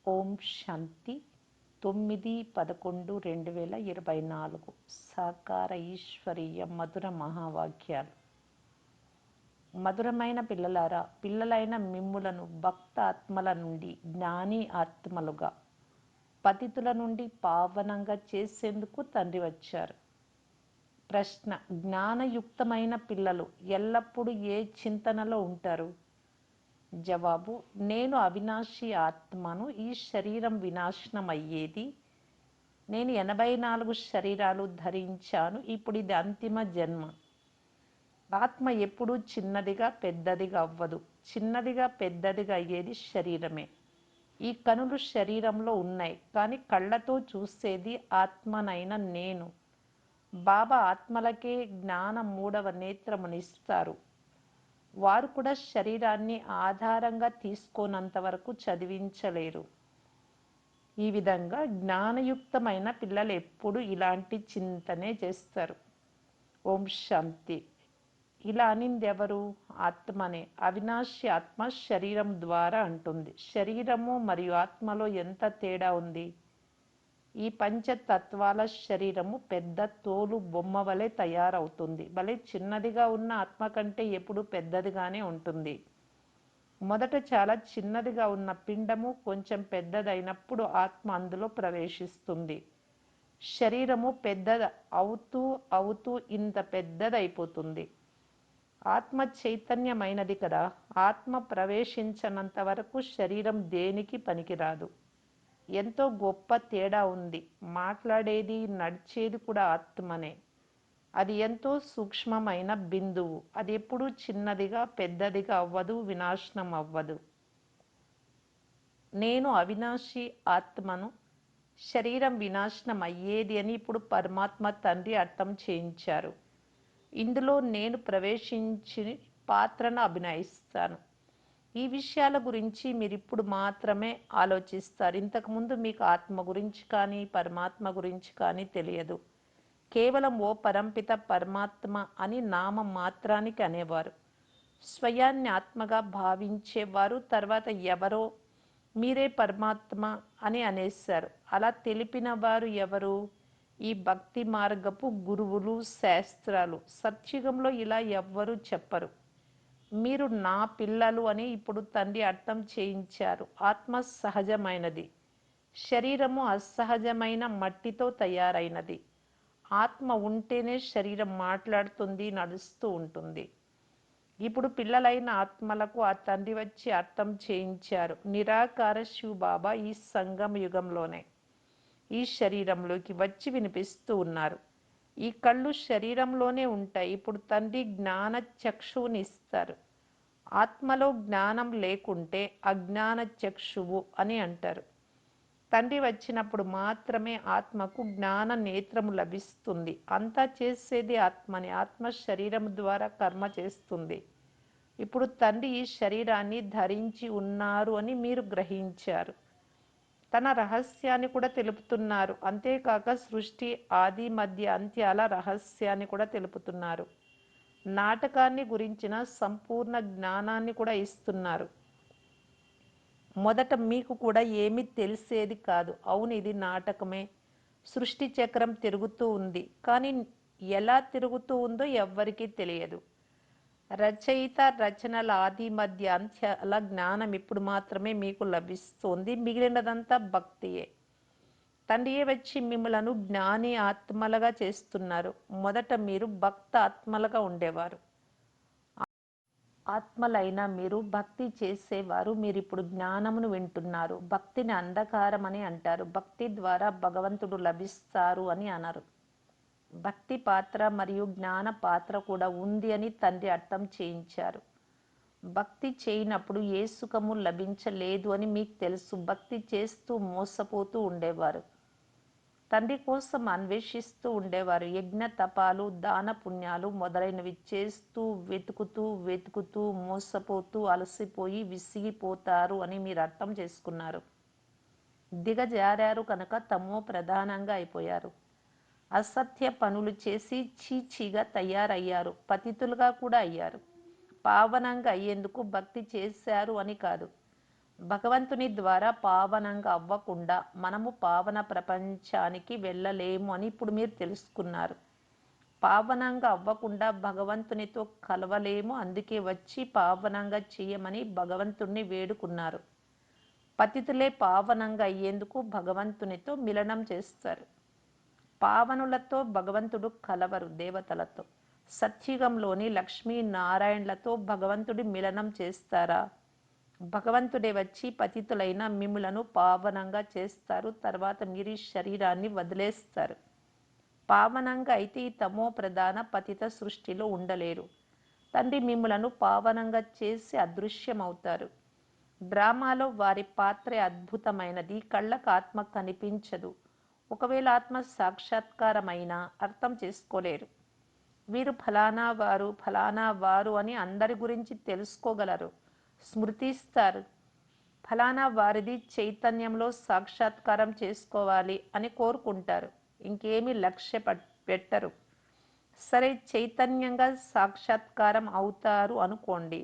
ఓం శాంతి 9/11/2024 సాకార ఈశ్వరీయ మధుర మహావాక్యాలు. మధురమైన పిల్లలారా, పిల్లలైన మిమ్ములను భక్త ఆత్మల నుండి జ్ఞాని ఆత్మలుగా, పతితుల నుండి పావనంగా చేసేందుకు తండ్రి వచ్చారు. ప్రశ్న: జ్ఞానయుక్తమైన పిల్లలు ఎల్లప్పుడూ ఏ చింతనలో ఉంటారు? జవాబు: నేను అవినాశి ఆత్మను. ఈ శరీరం వినాశనం అయ్యేది. నేను 84 శరీరాలు ధరించాను. ఇప్పుడు ఇది అంతిమ జన్మ. ఆత్మ ఎప్పుడూ చిన్నదిగా పెద్దదిగా అవ్వదు. చిన్నదిగా పెద్దదిగా అయ్యేది శరీరమే. ఈ కనులు శరీరంలో ఉన్నాయి, కానీ కళ్ళతో చూసేది ఆత్మనైన నేను. బాబా ఆత్మలకే జ్ఞాన 3వ నేత్రమునిస్తారు. వారు కూడా శరీరాన్ని ఆధారంగా తీసుకోనంత వరకు చదివించలేరు. ఈ విధంగా జ్ఞానయుక్తమైన పిల్లలు ఎప్పుడు ఇలాంటి చింతనే చేస్తారు. ఓం శాంతి. ఇలా అనింది ఎవరు? ఆత్మనే. అవినాశి ఆత్మ శరీరం ద్వారా అంటుంది. శరీరము మరియు ఆత్మలో ఎంత తేడా ఉంది? ఈ పంచతత్వాల శరీరము పెద్ద తోలు బొమ్మ వలె తయారవుతుంది. భలే చిన్నదిగా ఉన్న ఆత్మ కంటే ఎప్పుడు పెద్దదిగానే ఉంటుంది. మొదట చాలా చిన్నదిగా ఉన్న పిండము కొంచెం పెద్దదైనప్పుడు ఆత్మ అందులో ప్రవేశిస్తుంది. శరీరము పెద్దది అవుతూ అవుతూ ఇంత పెద్దదైపోతుంది. ఆత్మ చైతన్యమైనది కదా. ఆత్మ ప్రవేశించనంత వరకు శరీరం దేనికి పనికిరాదు. ఎంతో గొప్ప తేడా ఉంది. మాట్లాడేది, నడిచేది కూడా ఆత్మనే. అది ఎంతో సూక్ష్మమైన బిందువు. అది ఎప్పుడూ చిన్నదిగా పెద్దదిగా అవ్వదు, వినాశనం అవ్వదు. నేను అవినాశి ఆత్మను. శరీరం వినాశనం అయ్యేది అని ఇప్పుడు పరమాత్మ తండ్రి అర్థం చేయించారు. ఇందులో నేను ప్రవేశించి పాత్రను అభినయిస్తాను. ఈ విషయాల గురించి మీరు ఇప్పుడు మాత్రమే ఆలోచిస్తారు. ఇంతకుముందు మీకు ఆత్మ గురించి కానీ పరమాత్మ గురించి కానీ తెలియదు. కేవలం ఓ పరంపిత పరమాత్మ అని నామ మాత్రానికి అనేవారు. స్వయాన్ని ఆత్మగా భావించేవారు. తర్వాత ఎవరో మీరే పరమాత్మ అని అనేశారు. అలా తెలిపిన వారు ఎవరు? ఈ భక్తి మార్గపు గురువులు, శాస్త్రాలు. సత్యుగంలో ఇలా ఎవ్వరూ చెప్పరు. మీరు నా పిల్లలు అని ఇప్పుడు తండ్రి అర్థం చేయించారు. ఆత్మ సహజమైనది. శరీరము అసహజమైన మట్టితో తయారైనది. ఆత్మ ఉంటేనే శరీరం మాట్లాడుతుంది, నడుస్తూ ఉంటుంది. ఇప్పుడు పిల్లలైన ఆత్మలకు ఆ తండ్రి వచ్చి అర్థం చేయించారు. నిరాకార శివ బాబా ఈ సంగమ యుగంలోనే ఈ శరీరంలోకి వచ్చి వినిపిస్తూ ఉన్నారు. ఈ కళ్ళు శరీరంలోనే ఉంటాయి. ఇప్పుడు తండ్రి జ్ఞాన చక్షువునిస్తారు. ఆత్మలో జ్ఞానం లేకుంటే అజ్ఞాన చక్షువు అని అంటారు. తండ్రి వచ్చినప్పుడు మాత్రమే ఆత్మకు జ్ఞాన నేత్రము లభిస్తుంది. అంతా చేసేది ఆత్మని. ఆత్మ శరీరం ద్వారా కర్మ చేస్తుంది. ఇప్పుడు తండ్రి ఈ శరీరాన్ని ధరించి ఉన్నారు అని మీరు గ్రహించారు. తన రహస్యాన్ని కూడా తెలుపుతున్నారు. అంతేకాక సృష్టి ఆది మధ్య అంత్యాల రహస్యాన్ని కూడా తెలుపుతున్నారు. నాటకాన్ని గురించిన సంపూర్ణ జ్ఞానాన్ని కూడా ఇస్తున్నారు. మొదట మీకు కూడా ఏమీ తెలిసేది కాదు. అవును, ఇది నాటకమే. సృష్టి చక్రం తిరుగుతూ ఉంది, కానీ ఎలా తిరుగుతూ ఉందో ఎవ్వరికీ తెలియదు. రచయిత రచనల ఆది మధ్య అంత్యాల జ్ఞానం ఇప్పుడు మాత్రమే మీకు లభిస్తుంది. మిగిలినదంతా భక్తియే. తండ్రియే వచ్చి మిమ్మలను జ్ఞాని ఆత్మలుగా చేస్తున్నారు. మొదట మీరు భక్త ఆత్మలుగా ఉండేవారు. ఆత్మలైన మీరు భక్తి చేసేవారు. మీరు ఇప్పుడు జ్ఞానమును వింటున్నారు. భక్తిని అంధకారం అని అంటారు. భక్తి ద్వారా భగవంతుడు లభిస్తారు అని అనరు. భక్తి పాత్ర మరియు జ్ఞాన పాత్ర కూడా ఉంది అని తండ్రి అర్థం చేయించారు. భక్తి చేయనప్పుడు ఏ సుఖము లభించలేదు అని మీకు తెలుసు. భక్తి చేస్తూ మోసపోతూ ఉండేవారు. తండ్రి కోసం అన్వేషిస్తూ ఉండేవారు. యజ్ఞ తపాలు, దాన పుణ్యాలు మొదలైనవి చేస్తూ వెతుకుతూ మోసపోతూ అలసిపోయి విసిగిపోతారు అని మీరు అర్థం చేసుకున్నారు. దిగజారారు కనుక తమో ప్రధానంగా అయిపోయారు. అసత్య పనులు చేసి చీచీగా తయారయ్యారు. పతితులుగా కూడా అయ్యారు. పావనంగా అయ్యేందుకు భక్తి చేశారు అని కాదు. భగవంతుని ద్వారా పావనంగా అవ్వకుండా మనము పావన ప్రపంచానికి వెళ్ళలేము అని ఇప్పుడు మీరు తెలుసుకున్నారు. పావనంగా అవ్వకుండా భగవంతునితో కలవలేము, అందుకే వచ్చి పావనంగా చేయమని భగవంతుణ్ణి వేడుకున్నారు. పతితులే పావనంగా అయ్యేందుకు భగవంతునితో మిలనం చేస్తారు. పావనులతో భగవంతుడు కలవరు, దేవతలతో. సత్యుగంలోని లక్ష్మీనారాయణలతో భగవంతుడి మిలనం చేస్తారా? భగవంతుడే వచ్చి పతితులైన మిమ్ములను పావనంగా చేస్తారు. తర్వాత మీరు ఈ శరీరాన్ని వదిలేస్తారు. పావనంగా అయితే ఈ తమో ప్రధాన పతిత సృష్టిలో ఉండలేరు. తండ్రి మిమ్ములను పావనంగా చేసి అదృశ్యమవుతారు. డ్రామాలో వారి పాత్రే అద్భుతమైనది. కళ్ళకు ఆత్మ కనిపించదు. ఒకవేళ ఆత్మ సాక్షాత్కారమైనా అర్థం చేసుకోలేరు. వీరు ఫలానా వారు అని అందరి గురించి తెలుసుకోగలరు, స్మృతిస్తారు. ఫలానా వారిది చైతన్యంలో సాక్షాత్కారం చేసుకోవాలి అని కోరుకుంటారు. ఇంకేమీ లక్ష్య పెట్టరు. సరే, చైతన్యంగా సాక్షాత్కారం అవుతారు అనుకోండి.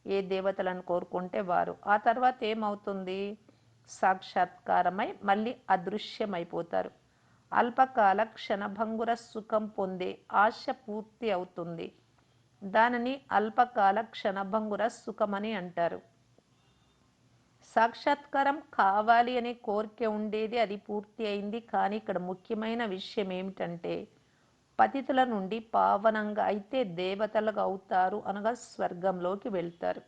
ఏ దేవతలను కోరుకుంటే వారు. ఆ తర్వాత ఏమవుతుంది? సాక్షాత్కారమై మళ్ళీ అదృశ్యమైపోతారు. అల్పకాల క్షణభంగుర సుఖం పొందే ఆశ పూర్తి అవుతుంది. దానిని అల్పకాల క్షణభంగుర సుఖమని అంటారు. సాక్షాత్కారం కావాలి అనే కోరిక ఉండేది, అది పూర్తి అయింది. కానీ ఇక్కడ ముఖ్యమైన విషయం ఏమిటంటే, పతితుల నుండి పావనంగా అయితే దేవతలుగా అవుతారు, అనగా స్వర్గంలోకి వెళ్తారు.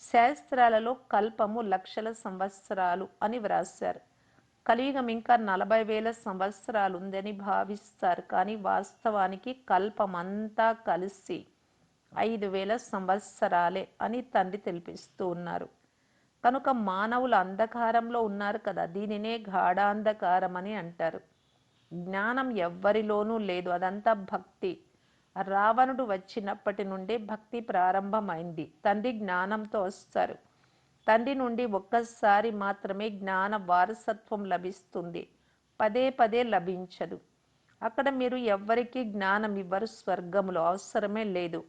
శాస్త్రాలలో కల్పము లక్షల సంవత్సరాలు అని వ్రాశారు. కలియుగం ఇంకా 40,000 సంవత్సరాలు ఉందని భావిస్తారు. కానీ వాస్తవానికి కల్పమంతా కలిసి 5,000 సంవత్సరాలే అని తండ్రి తెలిపిస్తూ ఉన్నారు. కనుక మానవులు అంధకారంలో ఉన్నారు కదా, దీనినే గాఢాంధకారం అని అంటారు. జ్ఞానం ఎవ్వరిలోనూ లేదు, అదంతా భక్తి. రావణుడు వచ్చినప్పటి నుండే భక్తి ప్రారంభమైంది. తండ్రి జ్ఞానంతో వస్తారు. తండ్రి నుండి ఒక్కసారి మాత్రమే జ్ఞాన వారసత్వం లభిస్తుంది, పదే పదే లభించదు. అక్కడ మీరు ఎవ్వరికీ జ్ఞానం ఇవ్వరు. స్వర్గంలో అవసరమే లేదు.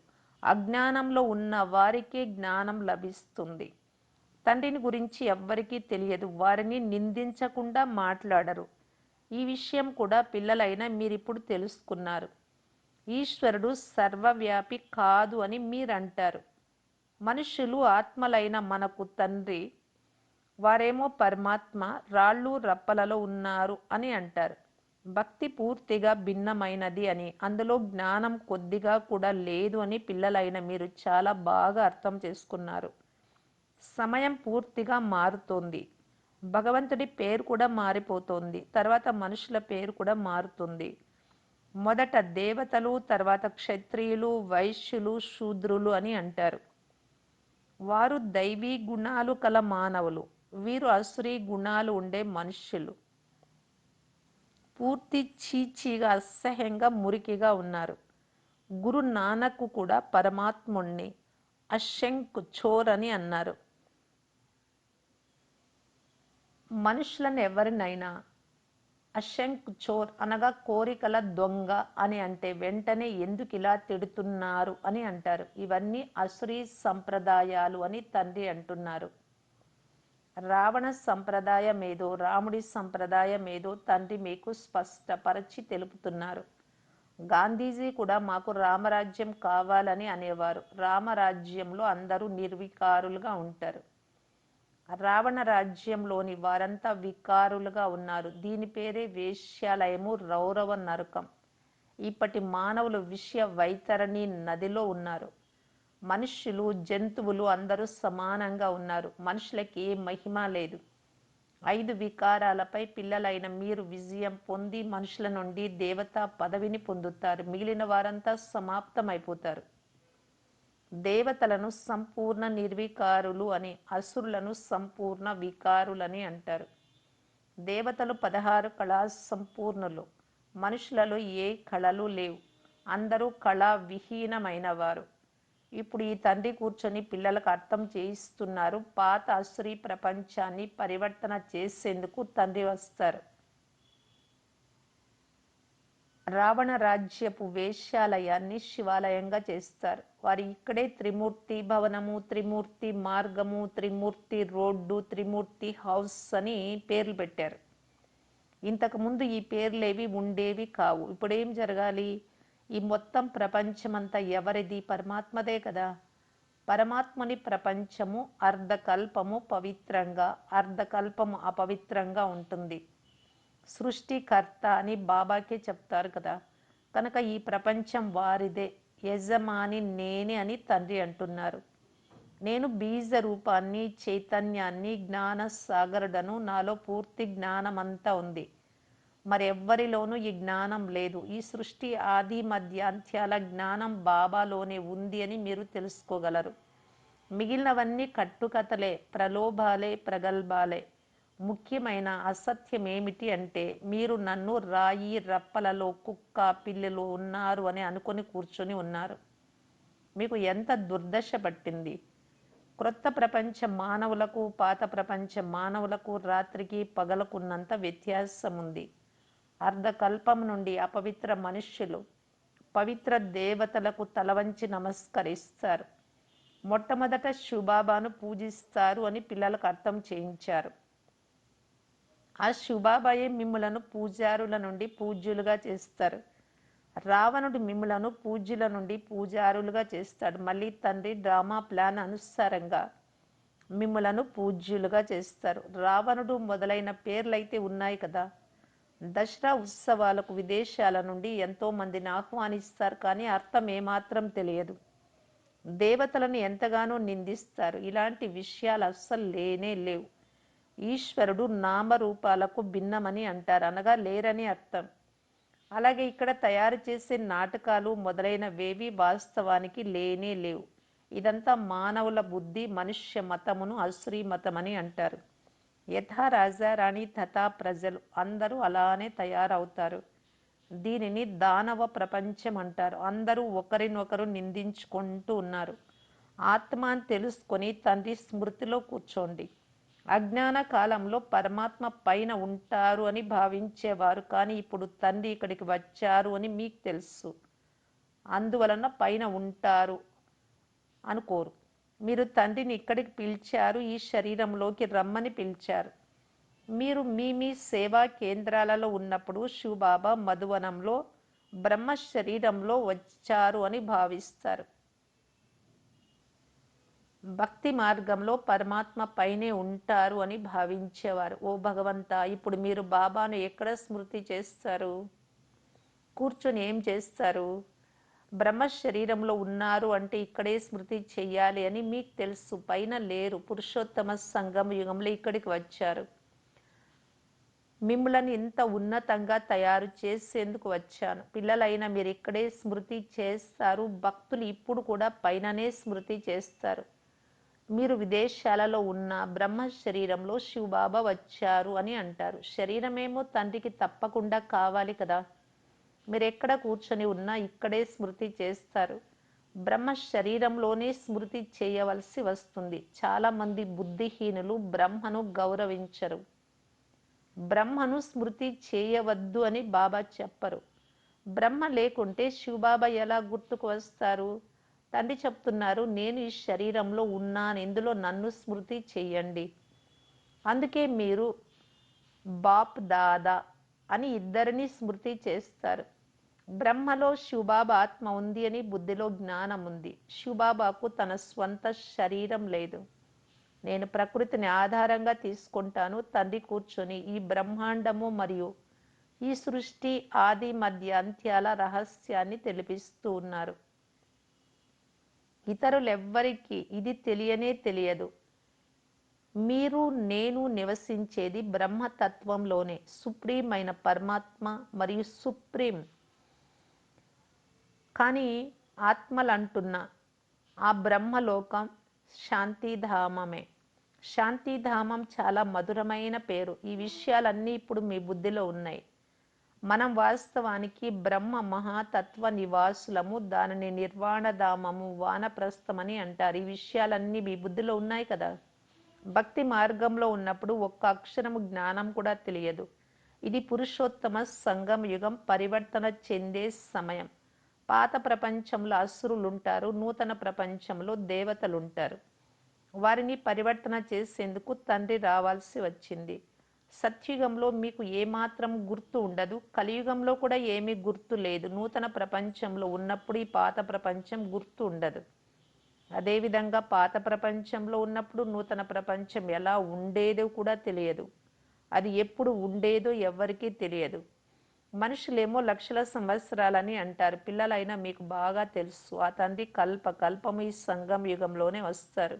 అజ్ఞానంలో ఉన్న వారికే జ్ఞానం లభిస్తుంది. తండ్రిని గురించి ఎవ్వరికీ తెలియదు. వారిని నిందించకుండా మాట్లాడరు. ఈ విషయం కూడా పిల్లలైన మీరిప్పుడు తెలుసుకున్నారు. ఈశ్వరుడు సర్వవ్యాపి కాదు అని మీరంటారు. మనుషులు ఆత్మలైన మనకు తండ్రి, వారేమో పరమాత్మ రాళ్ళు రప్పలలో ఉన్నారు అని అంటారు. భక్తి పూర్తిగా భిన్నమైనది అని, అందులో జ్ఞానం కొద్దిగా కూడా లేదు అని పిల్లలైన మీరు చాలా బాగా అర్థం చేసుకున్నారు. సమయం పూర్తిగా మారుతోంది. భగవంతుడి పేరు కూడా మారిపోతుంది. తర్వాత మనుషుల పేరు కూడా మారుతుంది. మొదట దేవతలు, తర్వాత క్షత్రియులు, వైశ్యులు, శూద్రులు అని అంటారు. వారు దైవీ గుణాలు కల మానవులు. వీరు అసురీ గుణాలు ఉండే మనుష్యులు. పూర్తి చీచీగా, అసహ్యంగా, మురికిగా ఉన్నారు. గురు నానక్ కూడా పరమాత్ముణ్ణి అశంక్ చోర్ అని అన్నారు. మనుషులను ఎవరినైనా అశంక్ చోర్ అనగా కోరికల దొంగ అని అంటే వెంటనే ఎందుకు ఇలా తిడుతున్నారు అని అంటారు. ఇవన్నీ అసురీ సంప్రదాయాలు అని తండ్రి అంటున్నారు. రావణ సంప్రదాయం ఏదో, రాముడి సంప్రదాయం ఏదో తండ్రి మీకు స్పష్టపరచి తెలుపుతున్నారు. గాంధీజీ కూడా మాకు రామరాజ్యం కావాలని అనేవారు. రామరాజ్యంలో అందరూ నిర్వికారులుగా ఉంటారు. రావణ రాజ్యంలోని వారంతా వికారులుగా ఉన్నారు. దీని పేరే వేశ్యాలయము, రౌరవ నరకం. ఇప్పటి మానవులు విషయ వైతరణి నదిలో ఉన్నారు. మనుష్యులు, జంతువులు అందరూ సమానంగా ఉన్నారు. మనుషులకి ఏ మహిమ లేదు. 5 వికారాలపై పిల్లలైన మీరు విజయం పొంది మనుషుల నుండి దేవతా పదవిని పొందుతారు. మిగిలిన వారంతా సమాప్తమైపోతారు. దేవతలను సంపూర్ణ నిర్వికారులు అని, అసురులను సంపూర్ణ వికారులని అంటారు. దేవతలు 16 కళా సంపూర్ణులు. మనుషులలో ఏ కళలు లేవు. అందరూ కళా విహీనమైన వారు. ఇప్పుడు ఈ తండ్రి కూర్చొని పిల్లలకు అర్థం చేయిస్తున్నారు. పాత అసురీ ప్రపంచాన్ని పరివర్తన చేసేందుకు తండ్రి వస్తారు. రావణ రాజ్యపు వేశ్యాలయాన్ని శివాలయంగా చేస్తారు. వారు ఇక్కడే త్రిమూర్తి భవనము, త్రిమూర్తి మార్గము, త్రిమూర్తి రోడ్డు, త్రిమూర్తి హౌస్ అని పేర్లు పెట్టారు. ఇంతకుముందు ఈ పేర్లేవి ఉండేవి కావు. ఇప్పుడేం జరగాలి? ఈ మొత్తం ప్రపంచమంతా ఎవరిది? పరమాత్మదే కదా. పరమాత్మని ప్రపంచము అర్ధకల్పము పవిత్రంగా, అర్ధకల్పము అపవిత్రంగా ఉంటుంది. సృష్టికర్త అని బాబాకే చెప్తారు కదా. కనుక ఈ ప్రపంచం వారిదే, యజమాని నేనే అని తండ్రి అంటున్నారు. నేను బీజ రూపాన్ని, చైతన్యాన్ని, జ్ఞాన సాగరుడను. నాలో పూర్తి జ్ఞానమంతా ఉంది. మరెవ్వరిలోనూ ఈ జ్ఞానం లేదు. ఈ సృష్టి ఆది మధ్యాంత్యాల జ్ఞానం బాబాలోనే ఉంది అని మీరు తెలుసుకోగలరు. మిగిలినవన్నీ కట్టుకథలే, ప్రలోభాలే, ప్రగల్భాలే. ముఖ్యమైన అసత్యం ఏమిటి అంటే మీరు నన్ను రాయి రప్పలలో కుక్క పిల్లులు ఉన్నారు అని అనుకొని కూర్చొని ఉన్నారు. మీకు ఎంత దుర్దశ పట్టింది. క్రొత్త ప్రపంచ మానవులకు, పాత ప్రపంచ మానవులకు రాత్రికి పగలకున్నంత వ్యత్యాసం ఉంది. అర్ధకల్పం నుండి అపవిత్ర మనుష్యులు పవిత్ర దేవతలకు తలవంచి నమస్కరిస్తారు. మొట్టమొదట శివబాబాను పూజిస్తారు అని పిల్లలకు అర్థం చేయించారు. ఆ శివబాబాయే మిమ్ములను పూజారుల నుండి పూజ్యులుగా చేస్తారు. రావణుడు మిమ్ములను పూజ్యుల నుండి పూజారులుగా చేస్తాడు. మళ్ళీ తండ్రి డ్రామా ప్లాన్ అనుసారంగా మిమ్ములను పూజ్యులుగా చేస్తారు. రావణుడు మొదలైన పేర్లైతే ఉన్నాయి కదా. దసరా ఉత్సవాలకు విదేశాల నుండి ఎంతో మందిని ఆహ్వానిస్తారు, కానీ అర్థం ఏమాత్రం తెలియదు. దేవతలను ఎంతగానో నిందిస్తారు. ఇలాంటి విషయాలు అస్సలు లేనే లేవు. ఈశ్వరుడు నామరూపాలకు భిన్నమని అంటారు, అనగా లేరని అర్థం. అలాగే ఇక్కడ తయారు చేసే నాటకాలు మొదలైనవేవి వాస్తవానికి లేనే లేవు. ఇదంతా మానవుల బుద్ధి, మనుష్య మతమును అసురీ మతమని అంటారు. యథా రాజా రాణి తథా ప్రజలు, అందరూ అలానే తయారవుతారు. దీనిని దానవ ప్రపంచం అంటారు. అందరూ ఒకరినొకరు నిందించుకుంటూ ఉన్నారు. ఆత్మ అని తెలుసుకొని తండ్రి స్మృతిలో కూర్చోండి. అజ్ఞాన కాలంలో పరమాత్మ పైన ఉంటారు అని భావించేవారు, కానీ ఇప్పుడు తండ్రి ఇక్కడికి వచ్చారు అని మీకు తెలుసు. అందువలన పైన ఉంటారు అనుకోరు. మీరు తండ్రిని ఇక్కడికి పిలిచారు, ఈ శరీరంలోకి రమ్మని పిలిచారు. మీరు మీ సేవా కేంద్రాలలో ఉన్నప్పుడు శివబాబా మధువనంలో బ్రహ్మ శరీరంలో వచ్చారు అని భావిస్తారు. భక్తి మార్గంలో పరమాత్మ పైనే ఉంటారు అని భావించేవారు. ఓ భగవంతా, ఇప్పుడు మీరు బాబాను ఎక్కడ స్మృతి చేస్తారు? కూర్చొని ఏం చేస్తారు? బ్రహ్మ శరీరంలో ఉన్నారు అంటే ఇక్కడే స్మృతి చెయ్యాలి అని మీకు తెలుసు. పైన లేరు. పురుషోత్తమ సంగమ యుగంలో ఇక్కడికి వచ్చారు. మిమ్మల్ని ఇంత ఉన్నతంగా తయారు చేసేందుకు వచ్చాను. పిల్లలైన మీరు ఇక్కడే స్మృతి చేస్తారు. భక్తులు ఇప్పుడు కూడా పైననే స్మృతి చేస్తారు. మీరు విదేశాలలో ఉన్న బ్రహ్మ శరీరంలో శివబాబా వచ్చారు అని అంటారు. శరీరమేమో తండ్రికి తప్పకుండా కావాలి కదా. మీరు ఎక్కడ కూర్చొని ఉన్నా ఇక్కడే స్మృతి చేస్తారు. బ్రహ్మ శరీరంలోనే స్మృతి చేయవలసి వస్తుంది. చాలామంది బుద్ధిహీనులు బ్రహ్మను గౌరవించరు. బ్రహ్మను స్మృతి చేయవద్దు అని బాబా చెప్పరు. బ్రహ్మ లేకుంటే శివబాబా ఎలా గుర్తుకు వస్తారు? తండ్రి చెప్తున్నారు, నేను ఈ శరీరంలో ఉన్నాను, ఇందులో నన్ను స్మృతి చెయ్యండి. అందుకే మీరు బాప్ దాదా అని ఇద్దరిని స్మృతి చేస్తారు. బ్రహ్మలో శివబాబా ఆత్మ ఉంది అని బుద్ధిలో జ్ఞానం ఉంది. శివబాబాకు తన స్వంత శరీరం లేదు. నేను ప్రకృతిని ఆధారంగా తీసుకుంటాను. తండ్రి కూర్చొని ఈ బ్రహ్మాండము మరియు ఈ సృష్టి ఆది మధ్య అంత్యాల రహస్యాన్ని తెలిపిస్తూ ఉన్నారు. ఇతరులెవ్వరికీ ఇది తెలియనే తెలియదు. మీరు నేను నివసించేది బ్రహ్మతత్వంలోనే. సుప్రీం అయిన పరమాత్మ మరియు సుప్రీం కానీ ఆత్మలంటున్న ఆ బ్రహ్మలోకం శాంతిధామమే. శాంతిధామం చాలా మధురమైన పేరు. ఈ విషయాలన్నీ ఇప్పుడు మీ బుద్ధిలో ఉన్నాయి. మనం వాస్తవానికి బ్రహ్మ మహాతత్వ నివాసులము. దానిని నిర్వాణధామము, వానప్రస్థమని అంటారు. ఈ విషయాలన్నీ మీ బుద్ధిలో ఉన్నాయి కదా. భక్తి మార్గంలో ఉన్నప్పుడు ఒక్క అక్షరము జ్ఞానం కూడా తెలియదు. ఇది పురుషోత్తమ సంగమ యుగం, పరివర్తన చెందే సమయం. పాత ప్రపంచంలో అసురులుంటారు, నూతన ప్రపంచంలో దేవతలుంటారు. వారిని పరివర్తన చేసేందుకు తండ్రి రావాల్సి వచ్చింది. సత్యుగంలో మీకు ఏమాత్రం గుర్తు ఉండదు, కలియుగంలో కూడా ఏమీ గుర్తు లేదు. నూతన ప్రపంచంలో ఉన్నప్పుడు ఈ పాత ప్రపంచం గుర్తు ఉండదు. అదేవిధంగా పాత ప్రపంచంలో ఉన్నప్పుడు నూతన ప్రపంచం ఎలా ఉండేదో కూడా తెలియదు. అది ఎప్పుడు ఉండేదో ఎవ్వరికీ తెలియదు. మనుషులేమో లక్షల సంవత్సరాలని అంటారు. పిల్లలైనా మీకు బాగా తెలుసు, ఆ తండ్రి కల్పము ఈ సంగం యుగంలోనే వస్తారు.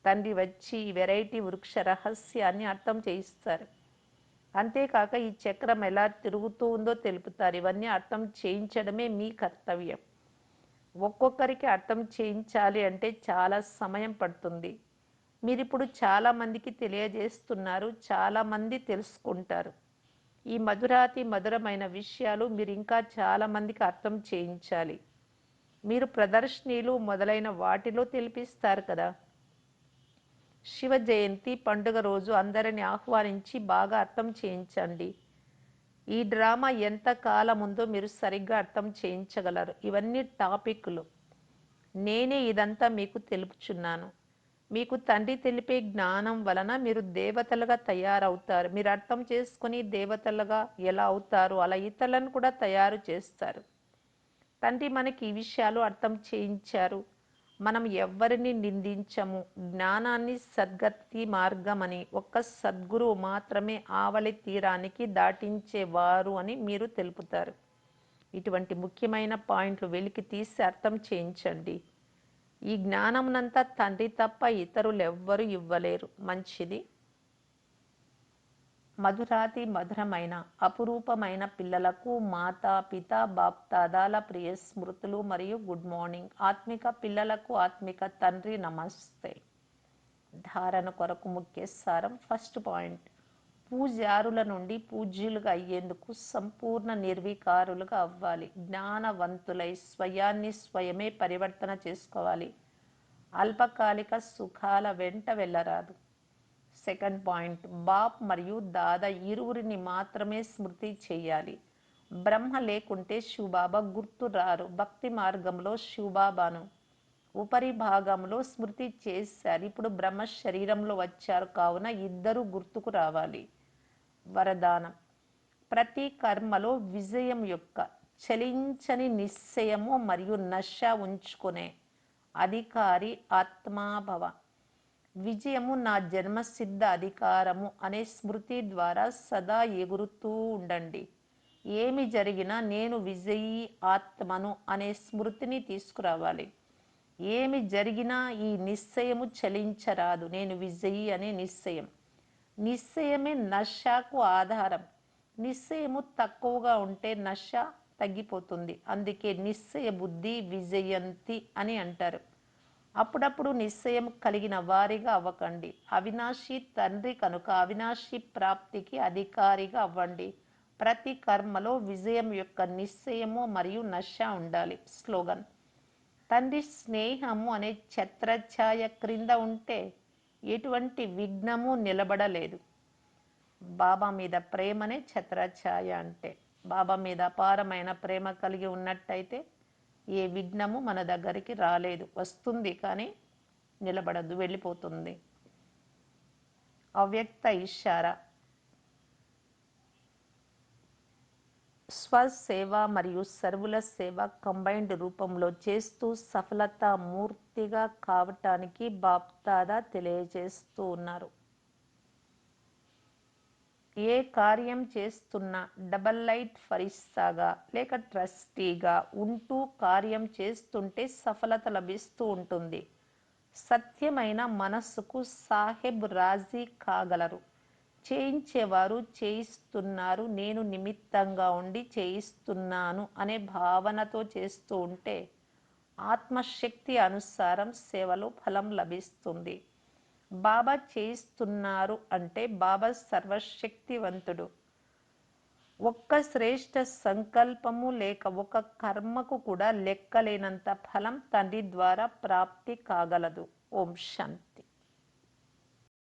తండ్రి వచ్చి ఈ వెరైటీ వృక్ష రహస్యాన్ని అర్థం చేయిస్తారు. అంతేకాక ఈ చక్రం ఎలా తిరుగుతూ ఉందో తెలుపుతారు. ఇవన్నీ అర్థం చేయించడమే మీ కర్తవ్యం. ఒక్కొక్కరికి అర్థం చేయించాలి అంటే చాలా సమయం పడుతుంది. మీరిప్పుడు చాలామందికి తెలియజేస్తున్నారు, చాలామంది తెలుసుకుంటారు. ఈ మధురాతి మధురమైన విషయాలు మీరు ఇంకా చాలామందికి అర్థం చేయించాలి. మీరు ప్రదర్శనలు మొదలైన వాటిలో తెలిపిస్తారు కదా. శివ జయంతి పండుగ రోజు అందరిని ఆహ్వానించి బాగా అర్థం చేయించండి. ఈ డ్రామా ఎంత కాలం ఉందో మీరు సరిగ్గా అర్థం చేయించగలరు. ఇవన్నీ టాపిక్లు. నేనే ఇదంతా మీకు తెలుపుచున్నాను. మీకు తండ్రి తెలిపే జ్ఞానం వలన మీరు దేవతలుగా తయారవుతారు. మీరు అర్థం చేసుకుని దేవతలుగా ఎలా అవుతారు, అలా ఇతరులను కూడా తయారు చేస్తారు. తండ్రి మనకి ఈ విషయాలు అర్థం చేయించారు. మనం ఎవ్వరిని నిందించము. జ్ఞానాన్ని సద్గతి మార్గమని, ఒక్క సద్గురువు మాత్రమే ఆవలి తీరానికి దాటించేవారు అని మీరు తెలుపుతారు. ఇటువంటి ముఖ్యమైన పాయింట్లు వెలికి తీసి అర్థం చేయించండి. ఈ జ్ఞానమునంతా తండ్రి తప్ప ఇతరులెవ్వరూ ఇవ్వలేరు. మంచిది. మధురాతి మధురమైన అపురూపమైన పిల్లలకు మాతా పిత బాప్దాదాల ప్రియ స్మృతులు మరియు గుడ్ మార్నింగ్. ఆత్మిక పిల్లలకు ఆత్మిక తండ్రి నమస్తే. ధారణ కొరకు ముఖ్య సారం. ఫస్ట్ పాయింట్, పూజారుల నుండి పూజ్యులుగా అయ్యేందుకు సంపూర్ణ నిర్వికారులుగా అవ్వాలి. జ్ఞానవంతులై స్వయాన్ని స్వయమే పరివర్తన చేసుకోవాలి. అల్పకాలిక సుఖాల వెంట వెళ్ళరాదు. సెకండ్ పాయింట్, బాప్ మరియు దాదా ఇరువురిని మాత్రమే స్మృతి చేయాలి. బ్రహ్మ లేకుంటే శివబాబా గుర్తు రారు. భక్తి మార్గంలో శివబాబాను ఉపరి భాగంలో స్మృతి చేశారు. ఇప్పుడు బ్రహ్మ శరీరంలో వచ్చారు కావున ఇద్దరు గుర్తుకు రావాలి. వరదానం, ప్రతి కర్మలో విజయం యొక్క చలించని నిశ్చయము మరియు నశ ఉంచుకునే అధికారి ఆత్మాభవ. విజయము నా జన్మసిద్ధ అధికారము అనే స్మృతి ద్వారా సదా ఎగురుతూ ఉండండి. ఏమి జరిగినా నేను విజయీ ఆత్మను అనే స్మృతిని తీసుకురావాలి. ఏమి జరిగినా ఈ నిశ్చయము చలించరాదు. నేను విజయీ అనే నిశ్చయం. నిశ్చయమే నశకు ఆధారం. నిశ్చయము తక్కువగా ఉంటే నశ తగ్గిపోతుంది. అందుకే నిశ్చయ బుద్ధి విజయంతి అని అంటారు. అప్పుడప్పుడు నిశ్చయం కలిగిన వారిగా అవ్వకండి. అవినాశి తండ్రి కనుక అవినాశి ప్రాప్తికి అధికారిగా అవ్వండి. ప్రతి కర్మలో విజయం యొక్క నిశ్చయము మరియు నశ ఉండాలి. స్లోగన్, తండ్రి స్నేహము అనే ఛత్రఛాయ క్రింద ఉంటే ఎటువంటి విఘ్నము నిలబడలేదు. బాబా మీద ప్రేమనే ఛత్రఛాయ అంటే. బాబా మీద అపారమైన ప్రేమ కలిగి ఉన్నట్టయితే ఏ విఘ్నము మన దగ్గరికి రాలేదు. వస్తుంది కానీ నిలబడదు, వెళ్ళిపోతుంది. అవ్యక్త ఇషారా, స్వసేవ మరియు సర్వుల సేవ కంబైన్డ్ రూపంలో చేస్తూ సఫలత మూర్తిగా కావటానికి బాప్దాదా తెలియజేస్తూ ఉన్నారు. ఏ కార్యం చేస్తున్నా డబల్ లైట్ ఫరిస్తాగా లేక ట్రస్టీగా ఉంటూ కార్యం చేస్తుంటే సఫలత లభిస్తూ ఉంటుంది. సత్యమైన మనస్సుకు సాహెబ్ రాజీ కాగలరు. చేయించేవారు చేయిస్తున్నారు, నేను నిమిత్తంగా ఉండి చేయిస్తున్నాను అనే భావనతో చేస్తూ ఉంటే ఆత్మశక్తి అనుసారం సేవలో ఫలం లభిస్తుంది. బాబా చేయిస్తున్నారు అంటే బాబా సర్వశక్తివంతుడు. ఒక్క శ్రేష్ఠ సంకల్పము లేక ఒక కర్మకు కూడా లెక్కలేనంత ఫలం తండ్రి ద్వారా ప్రాప్తి కాగలదు. ఓం శాంతి.